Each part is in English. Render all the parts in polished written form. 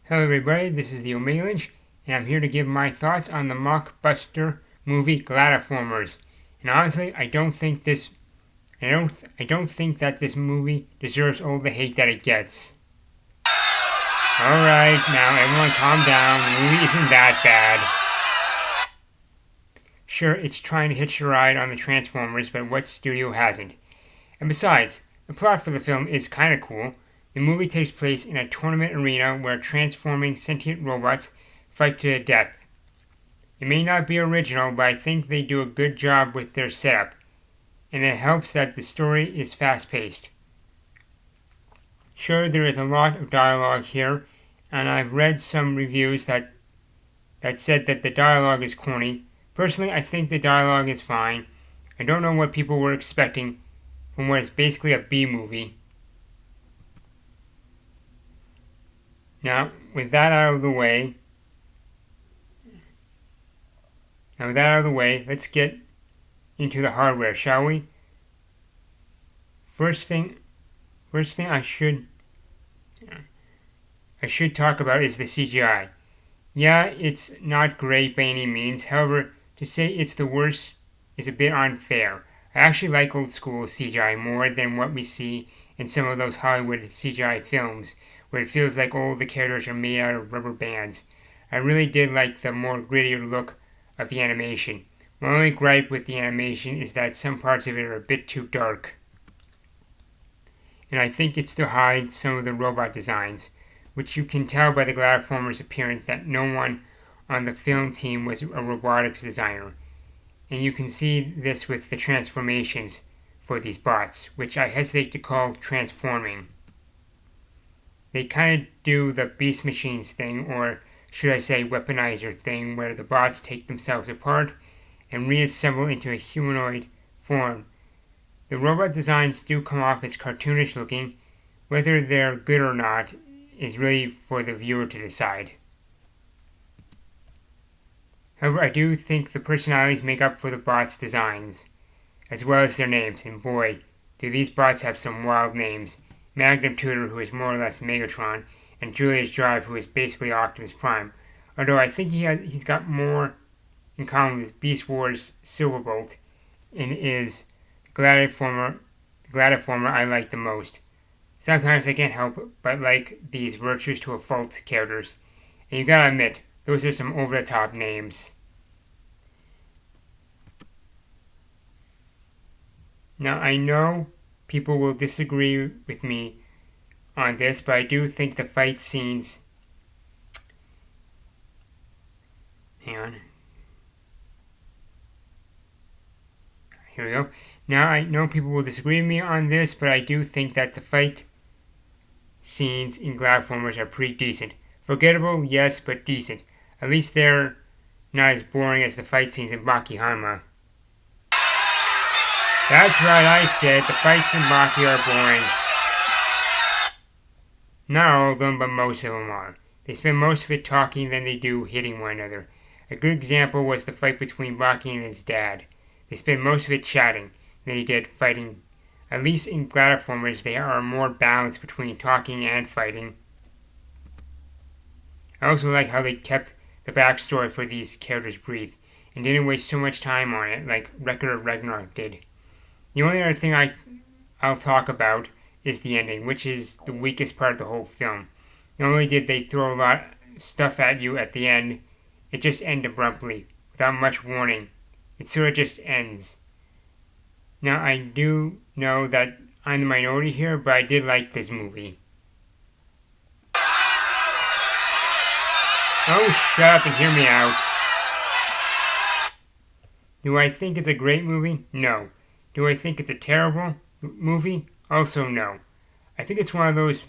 Hello everybody, this is the Omelange, and I'm here to give my thoughts on the mockbuster movie Gladiformers. And honestly, I don't think that this movie deserves all the hate that it gets. Alright, now everyone calm down, the movie isn't that bad. Sure, it's trying to hitch a ride on the Transformers, but what studio hasn't? And besides, the plot for the film is kinda cool. The movie takes place in a tournament arena where transforming sentient robots fight to the death. It may not be original, but I think they do a good job with their setup, and it helps that the story is fast-paced. Sure, there is a lot of dialogue here, and I've read some reviews that said that the dialogue is corny. Personally, I think the dialogue is fine. I don't know what people were expecting from what is basically a B movie. Now, with that out of the way, let's get into the hardware, shall we? First thing I should talk about is the CGI. Yeah, it's not great by any means. However, to say it's the worst is a bit unfair. I actually like old school CGI more than what we see in some of those Hollywood CGI films, where it feels like all the characters are made out of rubber bands. I really did like the more grittier look of the animation. My only gripe with the animation is that some parts of it are a bit too dark. And I think it's to hide some of the robot designs, which you can tell by the Gladiformers' appearance that no one on the film team was a robotics designer. And you can see this with the transformations for these bots, which I hesitate to call transforming. They kind of do the Beast Machines thing, or should I say weaponizer thing, where the bots take themselves apart and reassemble into a humanoid form. The robot designs do come off as cartoonish looking. Whether they're good or not is really for the viewer to decide. However, I do think the personalities make up for the bots' designs, as well as their names, and boy, do these bots have some wild names. Magnum Tutor, who is more or less Megatron, and Julius Drive, who is basically Optimus Prime. Although I think he's got more in common with Beast Wars Silverbolt, and is the Gladiformer I like the most. Sometimes I can't help but like these virtues to a fault characters, and you gotta admit, those are some over-the-top names. Now, I know people will disagree with me on this, but I do think the fight scenes... Hang on. Here we go. Now, I know people will disagree with me on this, but I do think that the fight scenes in Gladiformers are pretty decent. Forgettable, yes, but decent. At least they're not as boring as the fight scenes in Baki Hanma. That's right, I said, the fights in Baki are boring. Not all of them, but most of them are. They spend most of it talking than they do hitting one another. A good example was the fight between Baki and his dad. They spend most of it chatting than he did fighting. At least in Gladiformers, they are more balanced between talking and fighting. I also like how they kept the backstory for these characters brief, and didn't waste so much time on it like Record of Ragnarok did. The only other thing I'll talk about is the ending, which is the weakest part of the whole film. Not only did they throw a lot of stuff at you at the end, it just ended abruptly, without much warning. It sort of just ends. Now, I do know that I'm the minority here, but I did like this movie. Oh, shut up and hear me out. Do I think it's a great movie? No. Do I think it's a terrible movie? Also no. I think it's one of those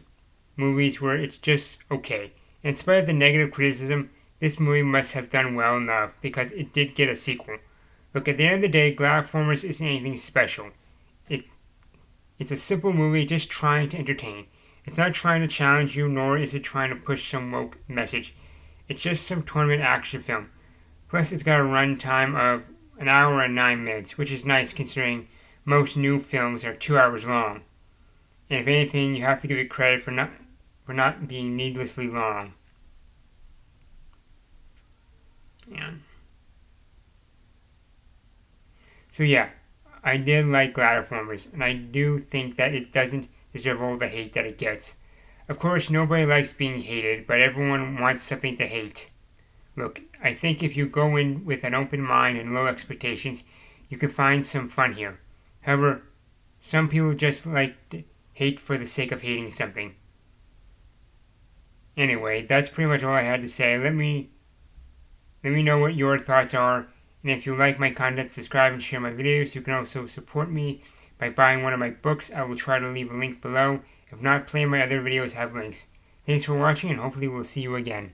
movies where it's just okay. In spite of the negative criticism, this movie must have done well enough because it did get a sequel. Look, at the end of the day, Gladiformers isn't anything special. It's a simple movie just trying to entertain. It's not trying to challenge you, nor is it trying to push some woke message. It's just some tournament action film. Plus, it's got a runtime of an hour and 9 minutes, which is nice considering most new films are 2 hours long. And if anything, you have to give it credit for not being needlessly long. And so yeah, I did like Gladiformers, and I do think that it doesn't deserve all the hate that it gets. Of course, nobody likes being hated, but everyone wants something to hate. Look, I think if you go in with an open mind and low expectations, you can find some fun here. However, some people just like to hate for the sake of hating something. Anyway, that's pretty much all I had to say. Let me know what your thoughts are, and if you like my content, subscribe and share my videos. You can also support me by buying one of my books. I will try to leave a link below. If not, play my other videos have links. Thanks for watching, and hopefully we'll see you again.